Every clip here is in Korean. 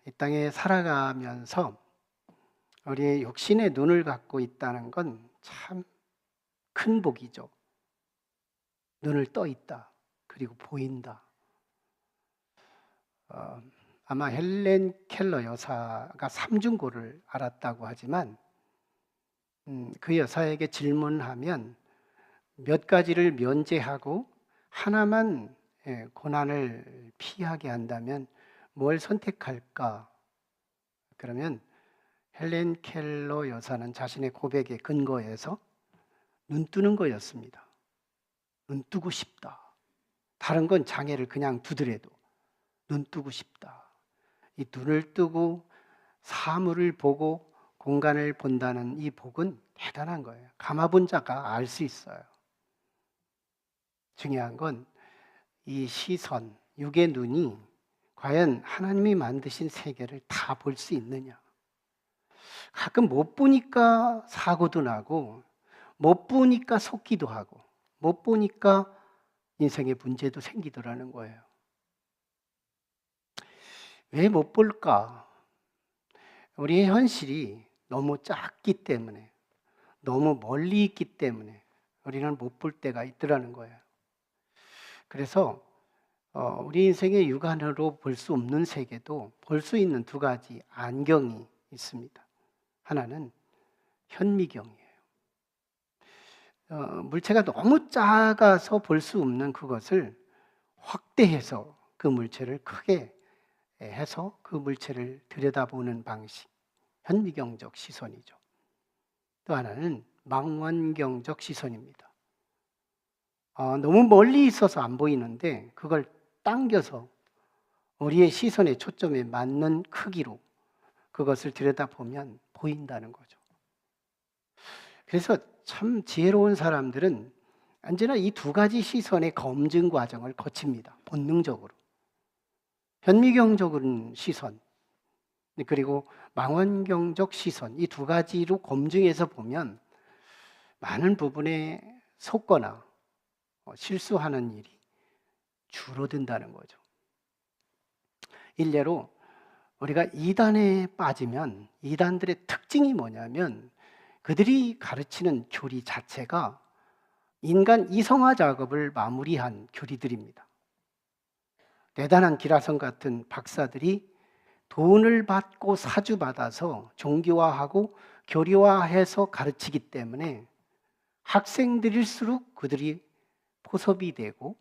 이 땅에 살아가면서 우리의 육신의 눈을 갖고 있다는 건 참 큰 복이죠. 눈을 떠 있다. 그리고 보인다. 아마 헬렌 켈러 여사가 삼중고를 알았다고 하지만 그 여사에게 질문하면 몇 가지를 면제하고 하나만 고난을 피하게 한다면 뭘 선택할까? 그러면 헬렌 켈러 여사는 자신의 고백의 근거에서 눈 뜨는 거였습니다. 눈 뜨고 싶다. 다른 건 장애를 그냥 두더라도 눈 뜨고 싶다. 이 눈을 뜨고 사물을 보고 공간을 본다는 이 복은 대단한 거예요. 감아본 자가 알 수 있어요. 중요한 건 이 시선, 육의 눈이 과연 하나님이 만드신 세계를 다 볼 수 있느냐. 가끔 못 보니까 사고도 나고 못 보니까 속기도 하고 못 보니까 인생의 문제도 생기더라는 거예요. 왜 못 볼까? 우리의 현실이 너무 작기 때문에, 너무 멀리 있기 때문에 우리는 못 볼 때가 있더라는 거예요. 그래서 우리 인생의 육안으로 볼 수 없는 세계도 볼 수 있는 두 가지 안경이 있습니다. 하나는 현미경이에요. 물체가 너무 작아서 볼 수 없는 그것을 확대해서 그 물체를 크게 해서 그 물체를 들여다보는 방식, 현미경적 시선이죠. 또 하나는 망원경적 시선입니다. 너무 멀리 있어서 안 보이는데 그걸 당겨서 우리의 시선의 초점에 맞는 크기로 그것을 들여다보면 보인다는 거죠. 그래서 참 지혜로운 사람들은 언제나 이 두 가지 시선의 검증 과정을 거칩니다. 본능적으로. 현미경적인 시선 그리고 망원경적 시선 이 두 가지로 검증해서 보면 많은 부분에 속거나 실수하는 일이 줄어든다는 거죠. 일례로 우리가 이단에 빠지면 이단들의 특징이 뭐냐면 그들이 가르치는 교리 자체가 인간 이성화 작업을 마무리한 교리들입니다. 대단한 기라성 같은 박사들이 돈을 받고 사주받아서 종교화하고 교리화해서 가르치기 때문에 학생들일수록 그들이 포섭이 되고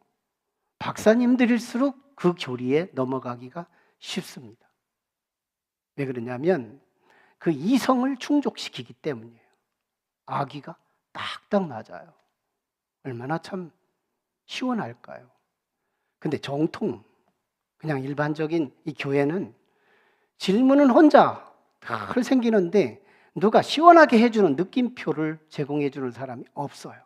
박사님들일수록 그 교리에 넘어가기가 쉽습니다. 왜 그러냐면 그 이성을 충족시키기 때문이에요. 아기가 딱딱 맞아요. 얼마나 참 시원할까요? 근데 정통 그냥 일반적인 이 교회는 질문은 혼자 늘 생기는데 누가 시원하게 해주는 느낌표를 제공해주는 사람이 없어요.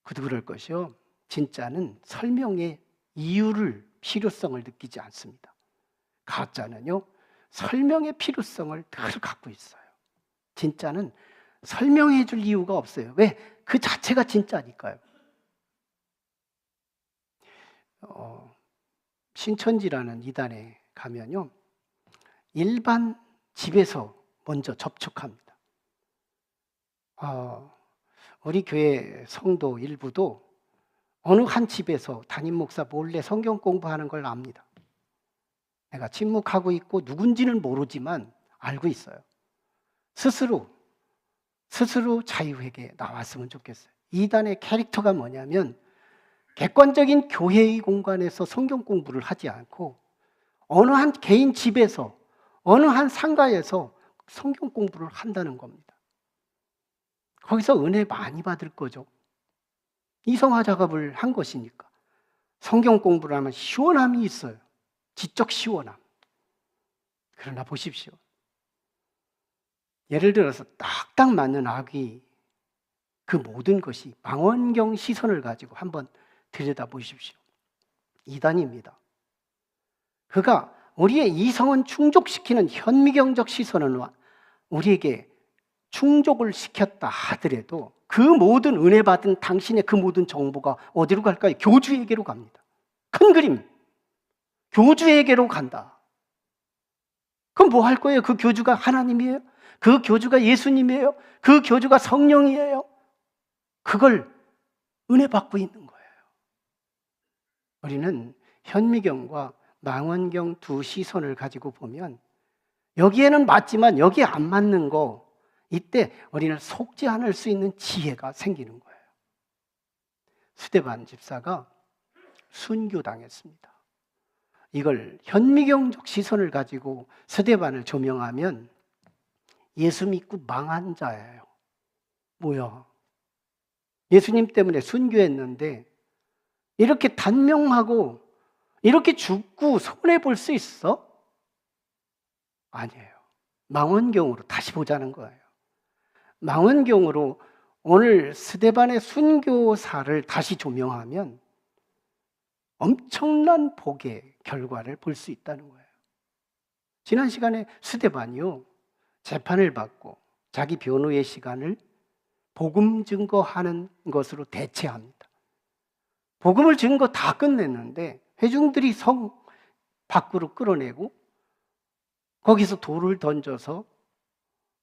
그럴 것이요. 진짜는 설명의 이유를 필요성을 느끼지 않습니다. 가짜는요. 설명의 필요성을 늘 갖고 있어요. 진짜는 설명해 줄 이유가 없어요. 왜? 그 자체가 진짜니까요. 신천지라는 이단에 가면요. 일반 집에서 먼저 접촉합니다. 우리 교회 성도 일부도 어느 한 집에서 담임 목사 몰래 성경 공부하는 걸 압니다. 내가 침묵하고 있고 누군지는 모르지만 알고 있어요. 스스로 자유회개에 나왔으면 좋겠어요. 이단의 캐릭터가 뭐냐면 객관적인 교회의 공간에서 성경 공부를 하지 않고 어느 한 개인 집에서 어느 한 상가에서 성경 공부를 한다는 겁니다. 거기서 은혜 많이 받을 거죠. 이성화 작업을 한 것이니까. 성경 공부를 하면 시원함이 있어요. 지적 시원함. 그러나 보십시오. 예를 들어서 딱딱 맞는 아기 그 모든 것이 망원경 시선을 가지고 한번 들여다보십시오. 이단입니다. 그가 우리의 이성은 충족시키는 현미경적 시선은 우리에게 충족을 시켰다 하더라도 그 모든 은혜 받은 당신의 그 모든 정보가 어디로 갈까요? 교주에게로 갑니다. 큰 그림. 교주에게로 간다. 그럼 뭐 할 거예요? 그 교주가 하나님이에요? 그 교주가 예수님이에요? 그 교주가 성령이에요? 그걸 은혜 받고 있는 거예요. 우리는 현미경과 망원경 두 시선을 가지고 보면 여기에는 맞지만 여기에 안 맞는 거, 이때 우리는 속지 않을 수 있는 지혜가 생기는 거예요. 스데반 집사가 순교당했습니다. 이걸 현미경적 시선을 가지고 스데반을 조명하면 예수 믿고 망한 자예요. 뭐야? 예수님 때문에 순교했는데 이렇게 단명하고 이렇게 죽고 손해볼 수 있어? 아니에요. 망원경으로 다시 보자는 거예요. 망원경으로 오늘 스데반의 순교사를 다시 조명하면 엄청난 복의 결과를 볼 수 있다는 거예요. 지난 시간에 스데반이요, 재판을 받고 자기 변호의 시간을 복음 증거하는 것으로 대체합니다. 복음을 증거 다 끝냈는데 회중들이 성 밖으로 끌어내고 거기서 돌을 던져서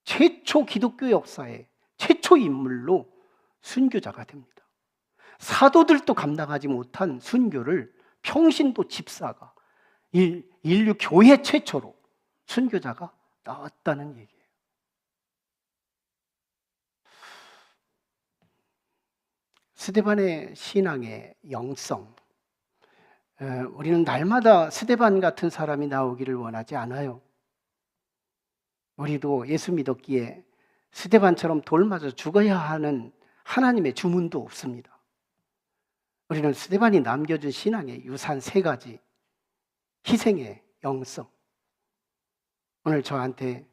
최초 기독교 역사의 최초 인물로 순교자가 됩니다. 사도들도 감당하지 못한 순교를 평신도 집사가, 인류 교회 최초로 순교자가 나왔다는 얘기예요. 스데반의 신앙의 영성, 우리는 날마다 스데반 같은 사람이 나오기를 원하지 않아요. 우리도 예수 믿었기에 스데반처럼 돌 맞아 죽어야 하는 하나님의 주문도 없습니다. 우리는 스데반이 남겨준 신앙의 유산 3가지, 희생의 영성. 오늘 저한테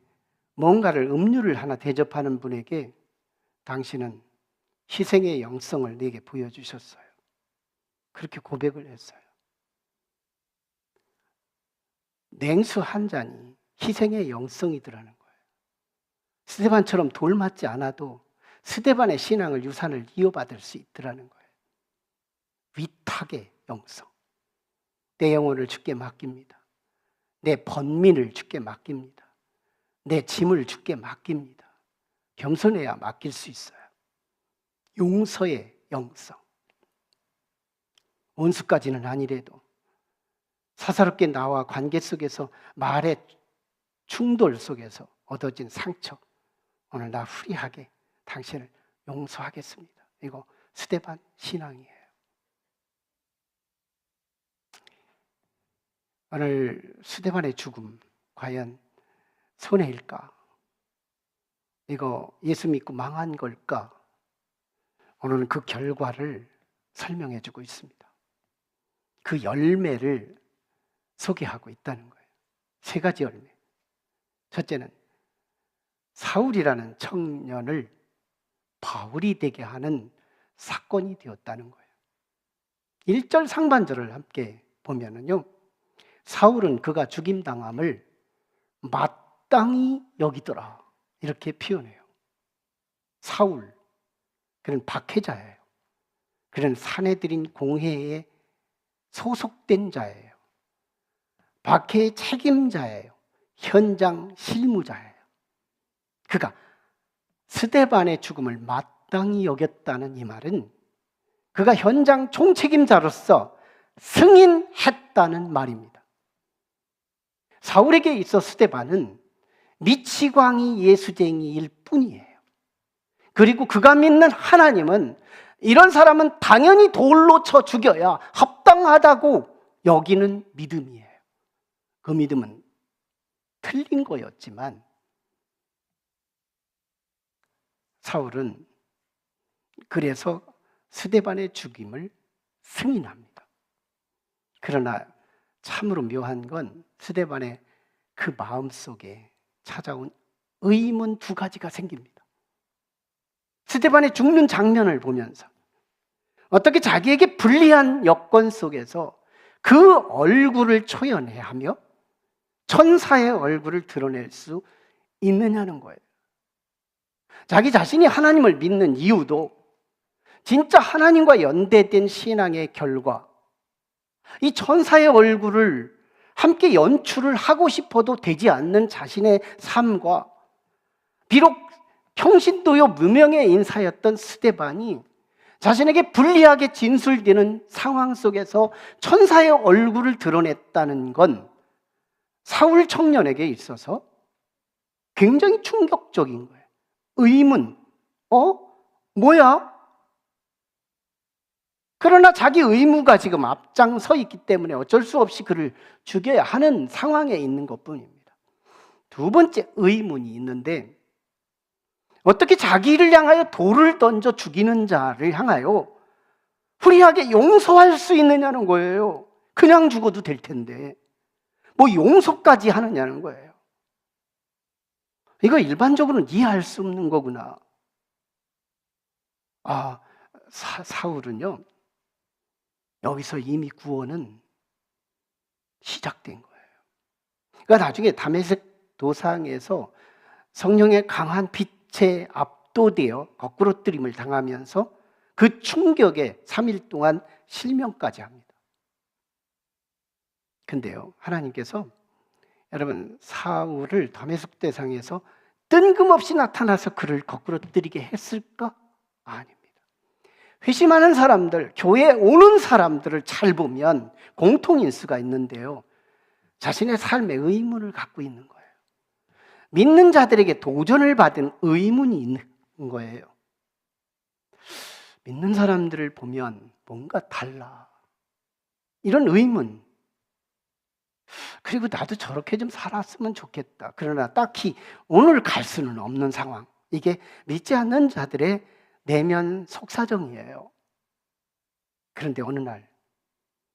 뭔가를 음료를 하나 대접하는 분에게 당신은 희생의 영성을 내게 보여주셨어요. 그렇게 고백을 했어요. 냉수 한 잔이 희생의 영성이더라는 거예요. 스데반처럼 돌 맞지 않아도 스데반의 신앙을, 유산을 이어받을 수 있더라는 거예요. 위탁의 영성. 내 영혼을 주께 맡깁니다. 내 번민을 주께 맡깁니다. 내 짐을 주께 맡깁니다. 겸손해야 맡길 수 있어요. 용서의 영성. 원수까지는 아니래도 사사롭게 나와 관계 속에서 말의 충돌 속에서 얻어진 상처, 오늘 나 후리하게 당신을 용서하겠습니다. 이거 스데반 신앙이에요. 오늘 스데반의 죽음 과연 손해일까? 이거 예수 믿고 망한 걸까? 오늘은 그 결과를 설명해 주고 있습니다. 그 열매를 소개하고 있다는 거예요. 3가지 열매. 첫째는 사울이라는 청년을 바울이 되게 하는 사건이 되었다는 거예요. 1절 상반절을 함께 보면은요, 사울은 그가 죽임당함을 마땅히 여기더라, 이렇게 표현해요. 사울, 그는 박해자예요. 그는 사내들인 공회에 소속된 자예요. 박해의 책임자예요. 현장 실무자예요. 그가 스데반의 죽음을 마땅히 여겼다는 이 말은 그가 현장 총책임자로서 승인했다는 말입니다. 사울에게 있어 스데반은 미치광이 예수쟁이일 뿐이에요. 그리고 그가 믿는 하나님은 이런 사람은 당연히 돌로 쳐 죽여야 합당하다고 여기는 믿음이에요. 그 믿음은 틀린 거였지만 사울은 그래서 스데반의 죽임을 승인합니다. 그러나 참으로 묘한 건 스데반의 그 마음속에 찾아온 의문 2가지가 생깁니다. 스데반의 죽는 장면을 보면서 어떻게 자기에게 불리한 여건 속에서 그 얼굴을 초연해 하며 천사의 얼굴을 드러낼 수 있느냐는 거예요. 자기 자신이 하나님을 믿는 이유도 진짜 하나님과 연대된 신앙의 결과, 이 천사의 얼굴을 함께 연출을 하고 싶어도 되지 않는 자신의 삶과 비록 평신도요 무명의 인사였던 스데반이 자신에게 불리하게 진술되는 상황 속에서 천사의 얼굴을 드러냈다는 건 사울 청년에게 있어서 굉장히 충격적인 거예요. 의문, 뭐야? 그러나 자기 의무가 지금 앞장서 있기 때문에 어쩔 수 없이 그를 죽여야 하는 상황에 있는 것뿐입니다. 두 번째 의문이 있는데, 어떻게 자기를 향하여 돌을 던져 죽이는 자를 향하여 불의하게 용서할 수 있느냐는 거예요. 그냥 죽어도 될 텐데 뭐 용서까지 하느냐는 거예요. 이거 일반적으로는 이해할 수 없는 거구나. 사울은요, 여기서 이미 구원은 시작된 거예요. 그러니까 나중에 다메섹 도상에서 성령의 강한 빛에 압도되어 거꾸로뜨림을 당하면서 그 충격에 3일 동안 실명까지 합니다. 근데요, 하나님께서 여러분 사울을 다메섹 대상에서 뜬금없이 나타나서 그를 거꾸로뜨리게 했을까? 아닙니다. 회심하는 사람들, 교회에 오는 사람들을 잘 보면 공통인수가 있는데요, 자신의 삶에 의문을 갖고 있는 거예요. 믿는 자들에게 도전을 받은 의문이 있는 거예요. 믿는 사람들을 보면 뭔가 달라, 이런 의문. 그리고 나도 저렇게 좀 살았으면 좋겠다. 그러나 딱히 오늘 갈 수는 없는 상황. 이게 믿지 않는 자들의 내면 속사정이에요. 그런데 어느 날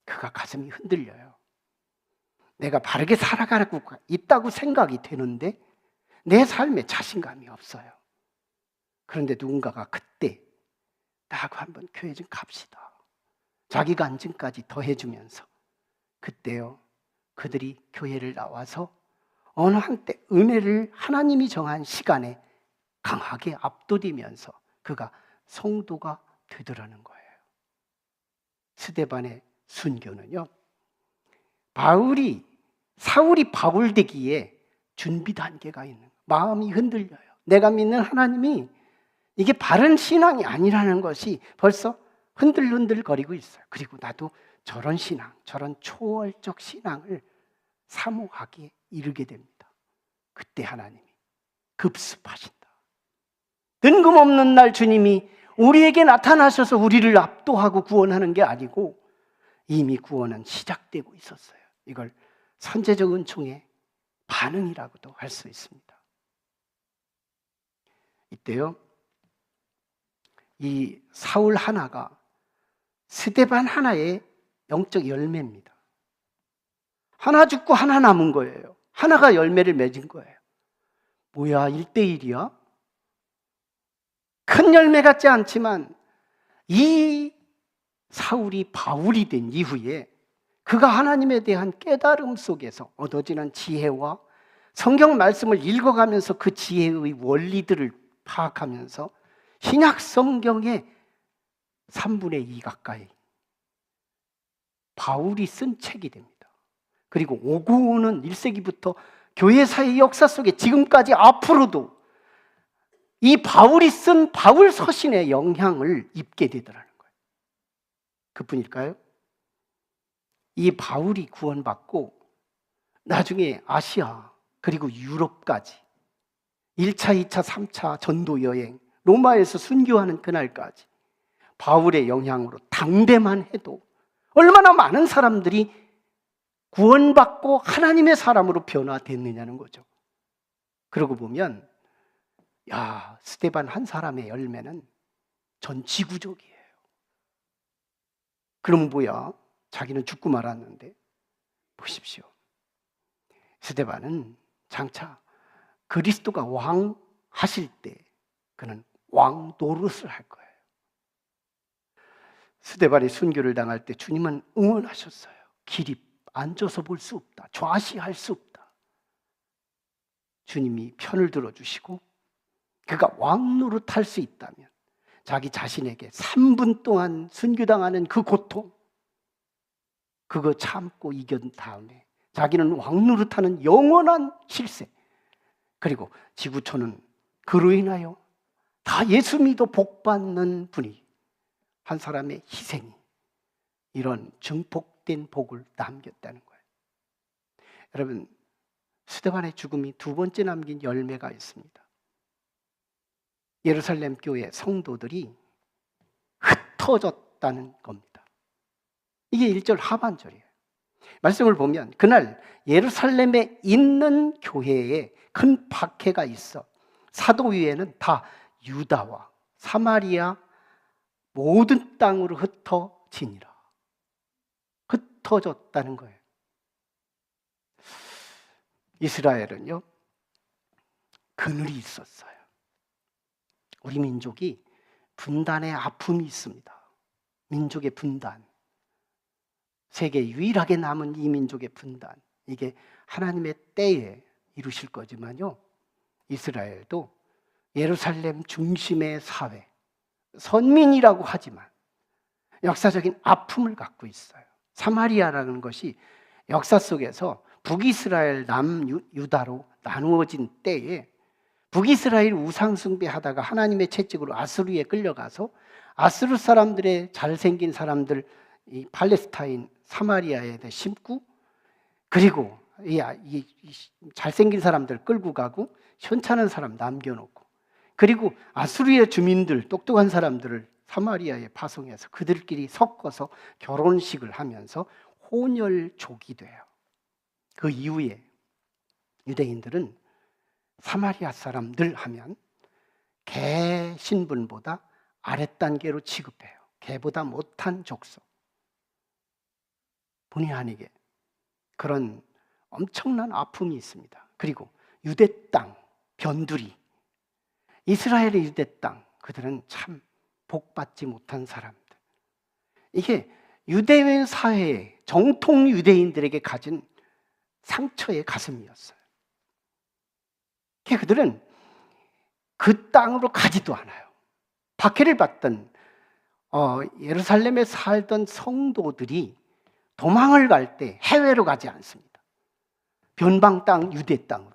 그가 가슴이 흔들려요. 내가 바르게 살아가고 있다고 생각이 되는데 내 삶에 자신감이 없어요. 그런데 누군가가 그때 나하고 한번 교회 좀 갑시다, 자기 간증까지 더해주면서 그때요, 그들이 교회를 나와서 어느 한때 은혜를 하나님이 정한 시간에 강하게 압도되면서 그가 성도가 되더라는 거예요. 스데반의 순교는요, 사울이 바울 되기에 준비 단계가 있는 거예요. 마음이 흔들려요. 내가 믿는 하나님이 이게 바른 신앙이 아니라는 것이 벌써 흔들흔들거리고 있어요. 그리고 나도 저런 신앙, 저런 초월적 신앙을 사모하기에 이르게 됩니다. 그때 하나님이 급습하신다. 뜬금없는 날 주님이 우리에게 나타나셔서 우리를 압도하고 구원하는 게 아니고 이미 구원은 시작되고 있었어요. 이걸 선제적 은총의 반응이라고도 할 수 있습니다. 이때요, 이 사울 하나가 스데반 하나의 영적 열매입니다. 하나 죽고 하나 남은 거예요. 하나가 열매를 맺은 거예요. 뭐야, 1대1이야? 큰 열매 같지 않지만 이 사울이 바울이 된 이후에 그가 하나님에 대한 깨달음 속에서 얻어지는 지혜와 성경 말씀을 읽어가면서 그 지혜의 원리들을 파악하면서 신약 성경의 3분의 2 가까이 바울이 쓴 책이 됩니다. 그리고 오고 오는 1세기부터 교회사의 역사 속에 지금까지 앞으로도 이 바울이 쓴 바울 서신의 영향을 입게 되더라는 거예요. 그뿐일까요? 이 바울이 구원받고 나중에 아시아 그리고 유럽까지 1차, 2차, 3차 전도 여행, 로마에서 순교하는 그날까지 바울의 영향으로 당대만 해도 얼마나 많은 사람들이 구원받고 하나님의 사람으로 변화됐느냐는 거죠. 그러고 보면 스데반 한 사람의 열매는 전 지구적이에요. 그럼 뭐야? 자기는 죽고 말았는데 보십시오. 스데반은 장차 그리스도가 왕 하실 때 그는 왕 노릇을 할 거예요. 스데반이 순교를 당할 때 주님은 응원하셨어요. 길이 앉아서 볼 수 없다, 좌시할 수 없다. 주님이 편을 들어주시고 그가 왕 노릇할 수 있다면 자기 자신에게 3분 동안 순교당하는 그 고통, 그거 참고 이긴 다음에 자기는 왕 노릇하는 영원한 실세. 그리고 지구촌은 그로 인하여 다 예수 믿어 복받는 분위기. 한 사람의 희생이 이런 증폭된 복을 남겼다는 거예요. 여러분, 스데반의 죽음이 두 번째 남긴 열매가 있습니다. 예루살렘 교회 성도들이 흩어졌다는 겁니다. 이게 1절 하반절이에요. 말씀을 보면 그날 예루살렘에 있는 교회에 큰 박해가 있어 사도위에는 다 유다와 사마리아 모든 땅으로 흩어지니라. 흩어졌다는 거예요. 이스라엘은요, 그늘이 있었어요. 우리 민족이 분단의 아픔이 있습니다. 민족의 분단. 세계 유일하게 남은 이 민족의 분단. 이게 하나님의 때에 이루실 거지만요, 이스라엘도 예루살렘 중심의 사회, 선민이라고 하지만 역사적인 아픔을 갖고 있어요. 사마리아라는 것이 역사 속에서 북이스라엘, 남유다로 나누어진 때에 북이스라엘 우상숭배하다가 하나님의 채찍으로 아수르에 끌려가서 아수르 사람들의 잘생긴 사람들, 이 팔레스타인 사마리아에 심고, 그리고 이 잘생긴 사람들 끌고 가고 현찮은 사람 남겨놓고, 그리고 아수르의 주민들, 똑똑한 사람들을 사마리아에 파송해서 그들끼리 섞어서 결혼식을 하면서 혼혈족이 돼요. 그 이후에 유대인들은 사마리아 사람들 하면 개 신분보다 아랫단계로 취급해요. 개보다 못한 족속. 본의 아니게 그런 엄청난 아픔이 있습니다. 그리고 유대 땅, 변두리, 이스라엘의 유대 땅, 그들은 참 복받지 못한 사람들. 이게 유대인 사회의 정통 유대인들에게 가진 상처의 가슴이었어요. 그들은 그 땅으로 가지도 않아요. 박해를 받던 예루살렘에 살던 성도들이 도망을 갈 때 해외로 가지 않습니다. 변방 땅, 유대 땅으로.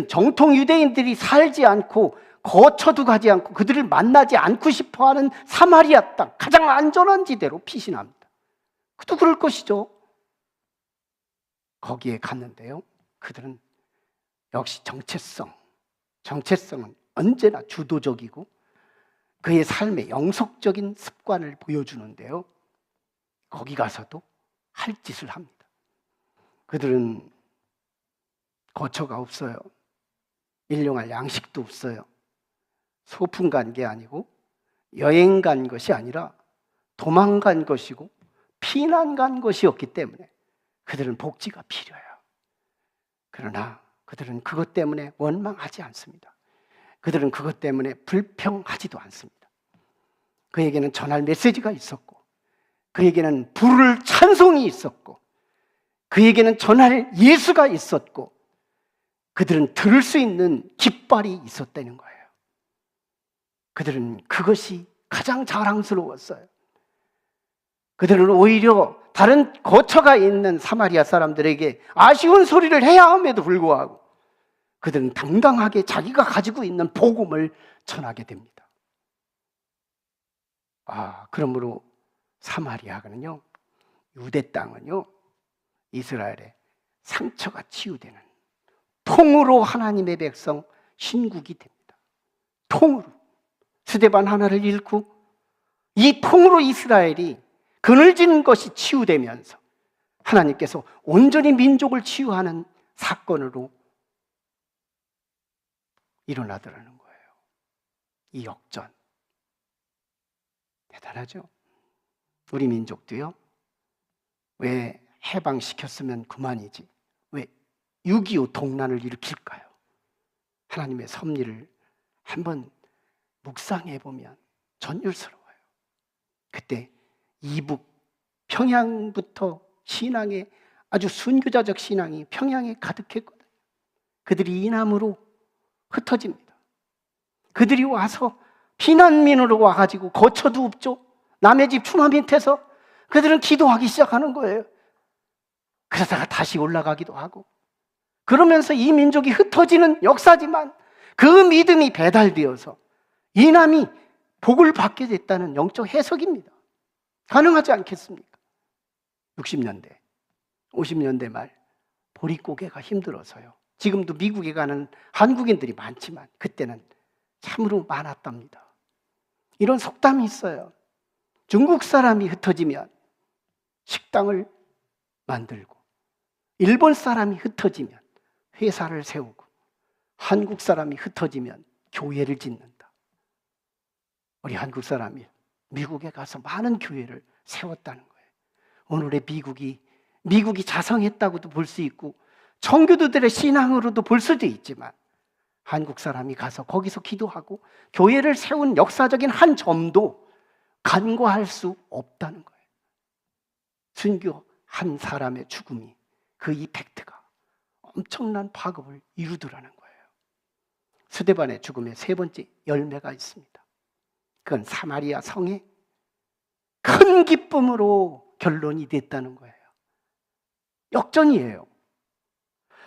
정통 유대인들이 살지 않고 거처도 가지 않고 그들을 만나지 않고 싶어하는 사마리아 땅, 가장 안전한 지대로 피신합니다. 그도 그럴 것이죠. 거기에 갔는데요, 그들은 역시 정체성은 언제나 주도적이고 그의 삶의 영속적인 습관을 보여주는데요, 거기 가서도 할 짓을 합니다. 그들은 거처가 없어요. 일용할 양식도 없어요. 소풍 간 게 아니고 여행 간 것이 아니라 도망간 것이고 피난 간 것이었기 때문에 그들은 복지가 필요해요. 그러나 그들은 그것 때문에 원망하지 않습니다. 그들은 그것 때문에 불평하지도 않습니다. 그에게는 전할 메시지가 있었고, 그에게는 부를 찬송이 있었고, 그에게는 전할 예수가 있었고, 그들은 들을 수 있는 깃발이 있었다는 거예요. 그들은 그것이 가장 자랑스러웠어요. 그들은 오히려 다른 거처가 있는 사마리아 사람들에게 아쉬운 소리를 해야 함에도 불구하고 그들은 당당하게 자기가 가지고 있는 복음을 전하게 됩니다. 그러므로 사마리아는요, 유대 땅은요, 이스라엘의 상처가 치유되는 통으로 하나님의 백성 신국이 됩니다. 통으로. 스데반 하나를 잃고 이 통으로 이스라엘이 그늘진 것이 치유되면서 하나님께서 온전히 민족을 치유하는 사건으로 일어나더라는 거예요. 이 역전. 대단하죠? 우리 민족도요, 왜 해방시켰으면 그만이지, 왜 6.25 동란을 일으킬까요? 하나님의 섭리를 한번 묵상해 보면 전율스러워요. 그때 이북 평양부터 신앙의 아주 순교자적 신앙이 평양에 가득했거든요. 그들이 이남으로 흩어집니다. 그들이 와서 피난민으로 와가지고 거처도 없죠. 남의 집 추마 밑에서 그들은 기도하기 시작하는 거예요. 그러다가 다시 올라가기도 하고, 그러면서 이 민족이 흩어지는 역사지만 그 믿음이 배달되어서 이남이 복을 받게 됐다는 영적 해석입니다. 가능하지 않겠습니까? 60년대, 50년대 말 보릿고개가 힘들어서요. 지금도 미국에 가는 한국인들이 많지만 그때는 참으로 많았답니다. 이런 속담이 있어요. 중국 사람이 흩어지면 식당을 만들고, 일본 사람이 흩어지면 회사를 세우고, 한국 사람이 흩어지면 교회를 짓는다. 우리 한국 사람이 미국에 가서 많은 교회를 세웠다는 거예요. 오늘의 미국이 자성했다고도 볼 수 있고 청교도들의 신앙으로도 볼 수도 있지만, 한국 사람이 가서 거기서 기도하고 교회를 세운 역사적인 한 점도 간과할 수 없다는 거예요. 순교 한 사람의 죽음이, 그 이펙트가 엄청난 파급을 이루더라는 거예요. 스데반의 죽음의 세 번째 열매가 있습니다. 그건 사마리아 성에 큰 기쁨으로 결론이 됐다는 거예요. 역전이에요.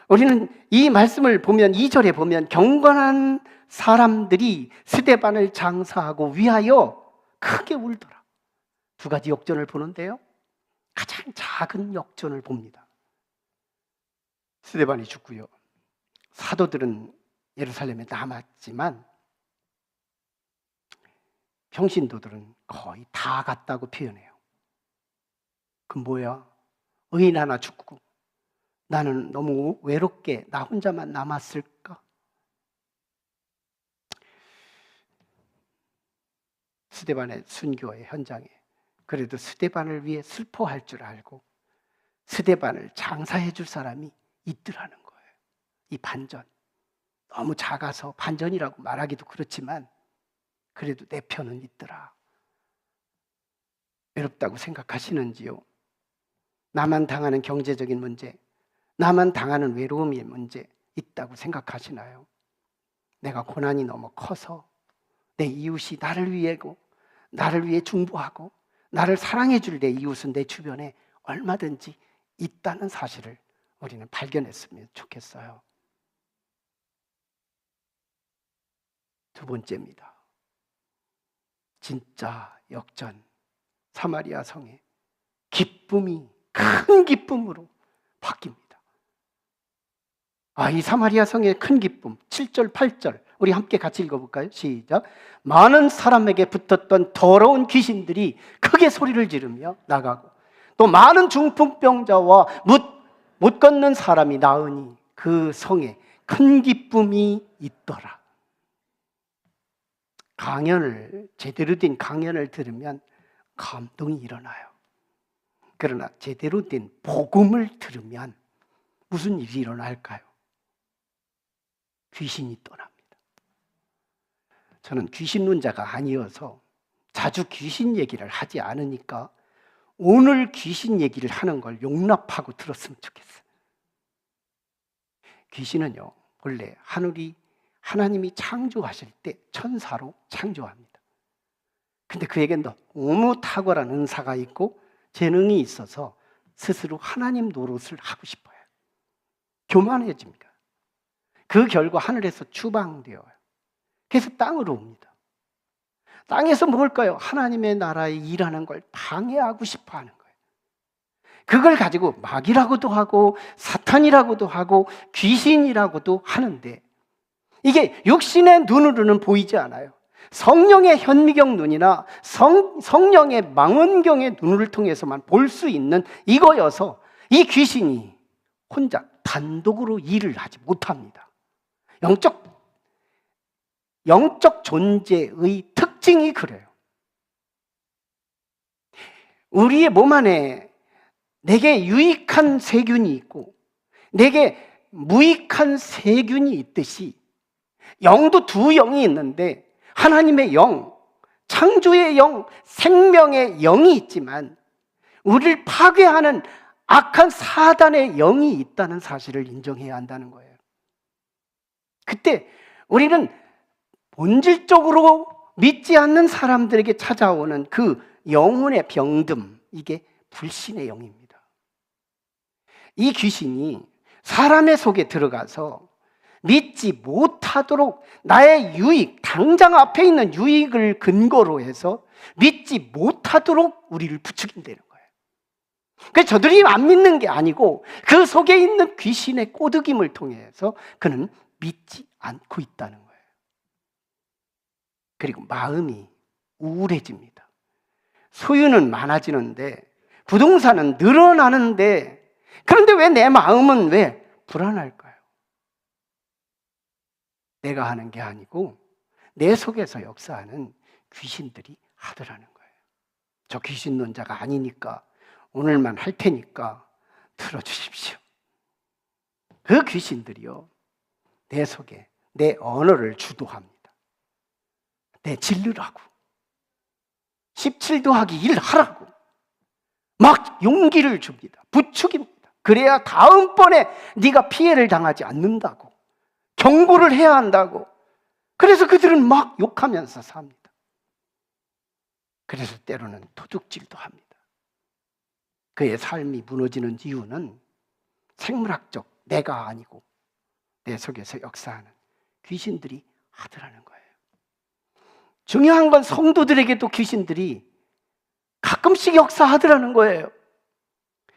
우리는 이 말씀을 보면, 2절에 보면 경건한 사람들이 스데반을 장사하고 위하여 크게 울더라. 두 가지 역전을 보는데요, 가장 작은 역전을 봅니다. 스데반이 죽고요, 사도들은 예루살렘에 남았지만 평신도들은 거의 다 갔다고 표현해요. 그 뭐야? 의인 하나 죽고 나는 너무 외롭게 나 혼자만 남았을까? 스데반의 순교의 현장에 그래도 스데반을 위해 슬퍼할 줄 알고 스데반을 장사해 줄 사람이 있더라는 거예요. 이 반전, 너무 작아서 반전이라고 말하기도 그렇지만 그래도 내 편은 있더라. 외롭다고 생각하시는지요? 나만 당하는 경제적인 문제, 나만 당하는 외로움의 문제 있다고 생각하시나요? 내가 고난이 너무 커서 내 이웃이 나를 위해 중보하고 나를 사랑해 줄 내 이웃은 내 주변에 얼마든지 있다는 사실을 우리는 발견했으면 좋겠어요. 두 번째입니다. 진짜 역전. 사마리아 성의 기쁨이 큰 기쁨으로 바뀝니다. 이 사마리아 성의 큰 기쁨, 7절, 8절 우리 함께 같이 읽어볼까요? 시작. 많은 사람에게 붙었던 더러운 귀신들이 크게 소리를 지르며 나가고, 또 많은 중풍병자와 못 걷는 사람이 나으니 그 성에 큰 기쁨이 있더라. 제대로 된 강연을 들으면 감동이 일어나요. 그러나 제대로 된 복음을 들으면 무슨 일이 일어날까요? 귀신이 떠납니다. 저는 귀신론자가 아니어서 자주 귀신 얘기를 하지 않으니까 오늘 귀신 얘기를 하는 걸 용납하고 들었으면 좋겠어요. 귀신은요, 원래 하나님이 창조하실 때 천사로 창조합니다. 근데 그에겐 너무 탁월한 은사가 있고 재능이 있어서 스스로 하나님 노릇을 하고 싶어요. 교만해집니다. 그 결과 하늘에서 추방되어요. 그래서 땅으로 옵니다. 땅에서 뭘까요? 하나님의 나라에 일하는 걸 방해하고 싶어 하는 거예요. 그걸 가지고 마귀라고도 하고 사탄이라고도 하고 귀신이라고도 하는데, 이게 육신의 눈으로는 보이지 않아요. 성령의 현미경 눈이나 성령의 망원경의 눈을 통해서만 볼 수 있는 이거여서 이 귀신이 혼자 단독으로 일을 하지 못합니다. 영적 존재의 특징이 그래요. 우리의 몸 안에 내게 유익한 세균이 있고 내게 무익한 세균이 있듯이 영도 두 영이 있는데, 하나님의 영, 창조의 영, 생명의 영이 있지만 우리를 파괴하는 악한 사단의 영이 있다는 사실을 인정해야 한다는 거예요. 그때 우리는 본질적으로 믿지 않는 사람들에게 찾아오는 그 영혼의 병듦, 이게 불신의 영입니다. 이 귀신이 사람의 속에 들어가서 믿지 못하도록 나의 유익, 당장 앞에 있는 유익을 근거로 해서 믿지 못하도록 우리를 부추긴다는 거예요. 그래서 저들이 안 믿는 게 아니고 그 속에 있는 귀신의 꼬드김을 통해서 그는 믿지 않고 있다는 거예요. 그리고 마음이 우울해집니다. 소유는 많아지는데, 부동산은 늘어나는데, 그런데 왜 내 마음은 왜 불안할까요? 내가 하는 게 아니고 내 속에서 역사하는 귀신들이 하더라는 거예요. 저 귀신론자가 아니니까 오늘만 할 테니까 들어주십시오. 그 귀신들이요, 내 속에 내 언어를 주도합니다. 내 질르라고, 17 더하기 1 하라고 막 용기를 줍니다. 부추깁니다. 그래야 다음번에 네가 피해를 당하지 않는다고, 경고를 해야 한다고. 그래서 그들은 막 욕하면서 삽니다. 그래서 때로는 도둑질도 합니다. 그의 삶이 무너지는 이유는 생물학적 내가 아니고 내 속에서 역사하는 귀신들이 하더라는 거예요. 중요한 건 성도들에게도 귀신들이 가끔씩 역사하더라는 거예요.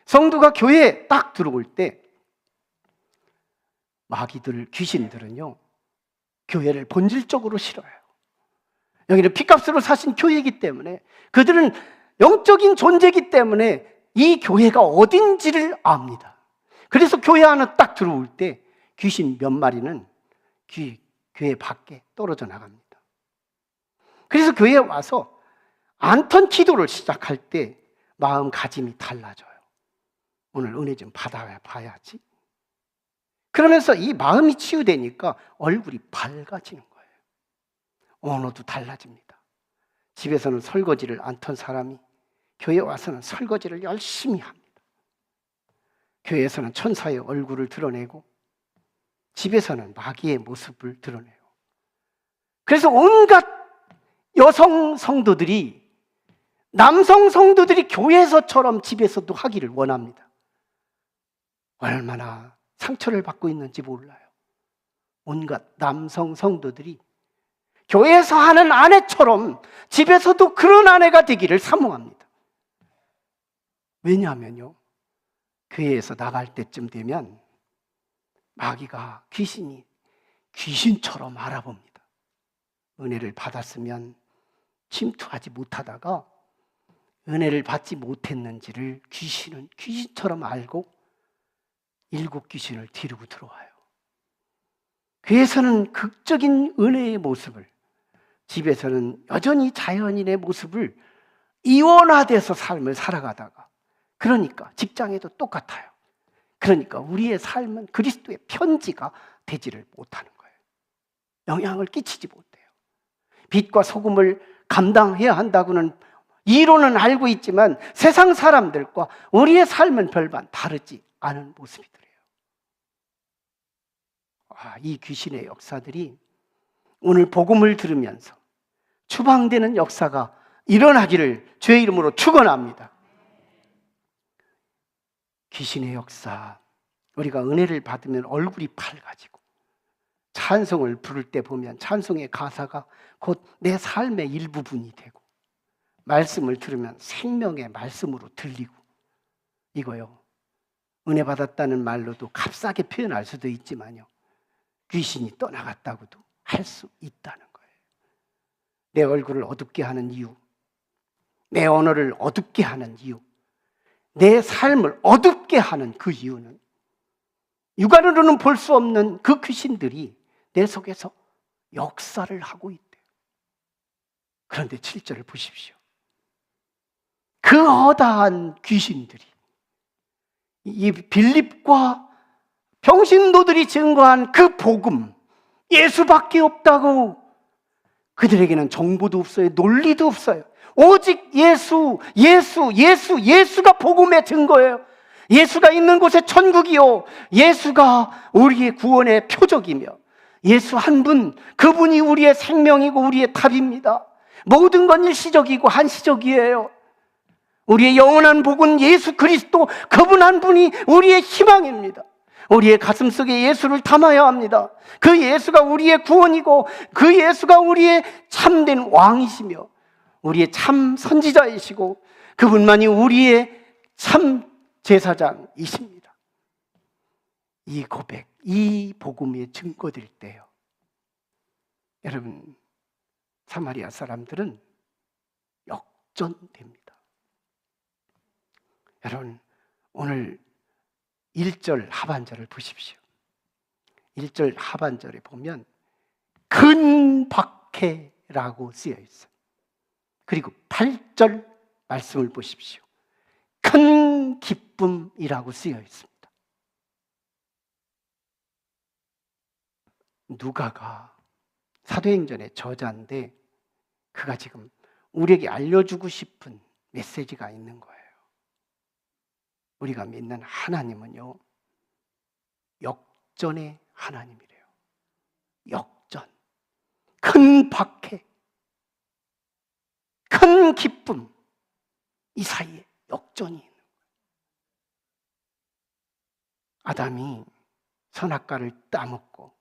성도가 교회에 딱 들어올 때 마귀들, 귀신들은요, 교회를 본질적으로 싫어요. 여기는 핏값으로 사신 교회이기 때문에, 그들은 영적인 존재이기 때문에 이 교회가 어딘지를 압니다. 그래서 교회 안에 딱 들어올 때 귀신 몇 마리는 교회 밖에 떨어져 나갑니다. 그래서 교회에 와서 안턴 기도를 시작할 때 마음가짐이 달라져요. 오늘 은혜 좀 받아봐야지. 그러면서 이 마음이 치유되니까 얼굴이 밝아지는 거예요. 언어도 달라집니다. 집에서는 설거지를 안턴 사람이 교회에 와서는 설거지를 열심히 합니다. 교회에서는 천사의 얼굴을 드러내고 집에서는 마귀의 모습을 드러내요. 그래서 온갖 여성 성도들이, 남성 성도들이 교회에서처럼 집에서도 하기를 원합니다. 얼마나 상처를 받고 있는지 몰라요. 온갖 남성 성도들이 교회에서 하는 아내처럼 집에서도 그런 아내가 되기를 사모합니다. 왜냐하면요, 교회에서 나갈 때쯤 되면 마귀가, 귀신이 귀신처럼 알아봅니다. 은혜를 받았으면 침투하지 못하다가 은혜를 받지 못했는지를 귀신은 귀신처럼 알고 7 귀신을 데리고 들어와요. 교회에서는 극적인 은혜의 모습을, 집에서는 여전히 자연인의 모습을 이원화돼서 삶을 살아가다가, 그러니까 직장에도 똑같아요. 그러니까 우리의 삶은 그리스도의 편지가 되지를 못하는 거예요. 영향을 끼치지 못해요. 빛과 소금을 감당해야 한다고는 이론은 알고 있지만 세상 사람들과 우리의 삶은 별반 다르지 않은 모습이더래요. 이 귀신의 역사들이 오늘 복음을 들으면서 추방되는 역사가 일어나기를 주의 이름으로 축원합니다. 귀신의 역사, 우리가 은혜를 받으면 얼굴이 밝아지고, 찬송을 부를 때 보면 찬송의 가사가 곧 내 삶의 일부분이 되고, 말씀을 들으면 생명의 말씀으로 들리고, 이거요, 은혜 받았다는 말로도 값싸게 표현할 수도 있지만요, 귀신이 떠나갔다고도 할 수 있다는 거예요. 내 얼굴을 어둡게 하는 이유, 내 언어를 어둡게 하는 이유, 내 삶을 어둡게 하는 그 이유는 육안으로는 볼 수 없는 그 귀신들이 내 속에서 역사를 하고 있대요. 그런데 7절을 보십시오. 그 허다한 귀신들이, 이 빌립과 병신도들이 증거한 그 복음, 예수밖에 없다고, 그들에게는 정보도 없어요. 논리도 없어요. 오직 예수가 복음의 증거예요. 예수가 있는 곳에 천국이요, 예수가 우리의 구원의 표적이며, 예수 한 분, 그분이 우리의 생명이고 우리의 답입니다. 모든 건 일시적이고 한시적이에요. 우리의 영원한 복은 예수 그리스도, 그분 한 분이 우리의 희망입니다. 우리의 가슴속에 예수를 담아야 합니다. 그 예수가 우리의 구원이고 그 예수가 우리의 참된 왕이시며 우리의 참 선지자이시고 그분만이 우리의 참 제사장이십니다. 이 고백, 이 복음의 증거될 때요, 여러분, 사마리아 사람들은 역전됩니다. 여러분, 오늘 1절 하반절을 보십시오. 1절 하반절에 보면 큰 박해라고 쓰여 있어요. 그리고 8절 말씀을 보십시오. 큰 기쁨이라고 쓰여 있습니다. 누가가 사도행전의 저자인데 그가 지금 우리에게 알려주고 싶은 메시지가 있는 거예요. 우리가 믿는 하나님은요, 역전의 하나님이래요. 역전. 큰 박해, 큰 기쁨, 이 사이에 역전이 있는 거예요. 아담이 선악과를 따먹고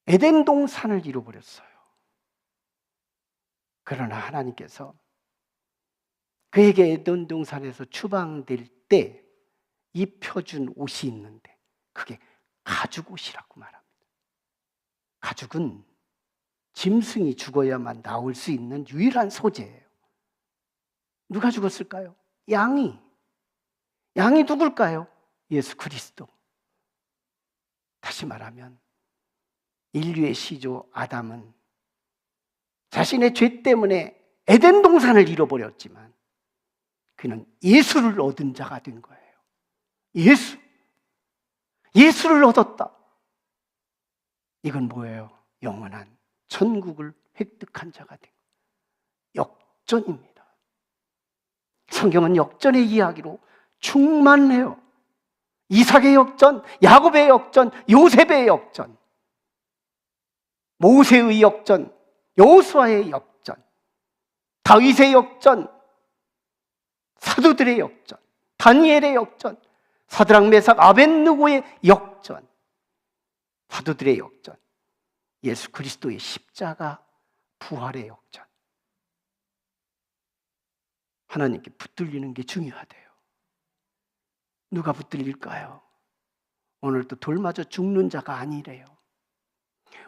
에덴 동산을 잃어버렸어요. 그러나 하나님께서 그에게 에덴 동산에서 추방될 때 입혀준 옷이 있는데 그게 가죽옷이라고 말합니다. 가죽은 짐승이 죽어야만 나올 수 있는 유일한 소재예요. 누가 죽었을까요? 양이 누굴까요? 예수 그리스도. 다시 말하면 인류의 시조 아담은 자신의 죄 때문에 에덴 동산을 잃어버렸지만 그는 예수를 얻은 자가 된 거예요. 예수를 얻었다. 이건 뭐예요? 영원한 천국을 획득한 자가 된 거예요. 역전입니다. 성경은 역전의 이야기로 충만해요. 이삭의 역전, 야곱의 역전, 요셉의 역전, 모세의 역전, 여호수아의 역전, 다윗의 역전, 사도들의 역전, 다니엘의 역전, 사드락 메삭 아벳느고의 역전, 사도들의 역전, 예수 그리스도의 십자가 부활의 역전. 하나님께 붙들리는 게 중요하대요. 누가 붙들릴까요? 오늘도 돌 맞아 죽는 자가 아니래요.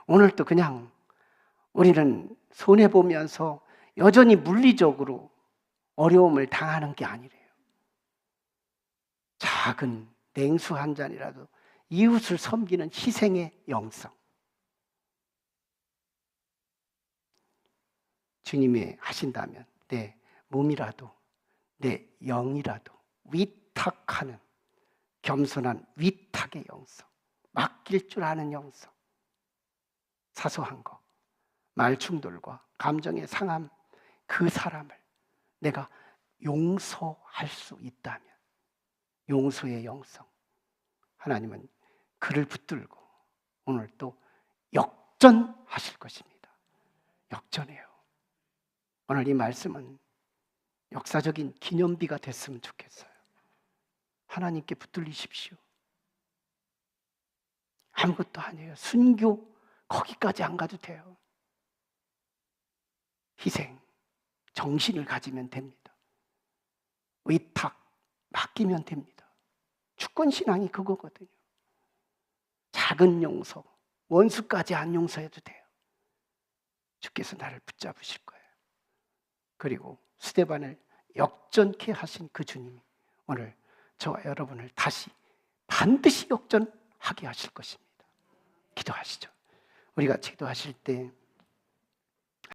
오늘도 그냥 우리는 손해보면서 여전히 물리적으로 어려움을 당하는 게 아니래요. 작은 냉수 한 잔이라도 이웃을 섬기는 희생의 영성. 주님이 하신다면 내 몸이라도 내 영이라도 위탁하는 겸손한 위탁의 영성, 맡길 줄 아는 영성, 사소한 거, 말 충돌과 감정의 상함, 그 사람을 내가 용서할 수 있다면 용서의 영성, 하나님은 그를 붙들고 오늘 또 역전하실 것입니다. 역전해요. 오늘 이 말씀은 역사적인 기념비가 됐으면 좋겠어요. 하나님께 붙들리십시오. 아무것도 아니에요. 순교 거기까지 안 가도 돼요. 희생, 정신을 가지면 됩니다. 위탁, 맡기면 됩니다. 주권신앙이 그거거든요. 작은 용서, 원수까지 안 용서해도 돼요. 주께서 나를 붙잡으실 거예요. 그리고 스데반을 역전케 하신 그 주님이 오늘 저와 여러분을 다시 반드시 역전하게 하실 것입니다. 기도하시죠. 우리가 기도하실 때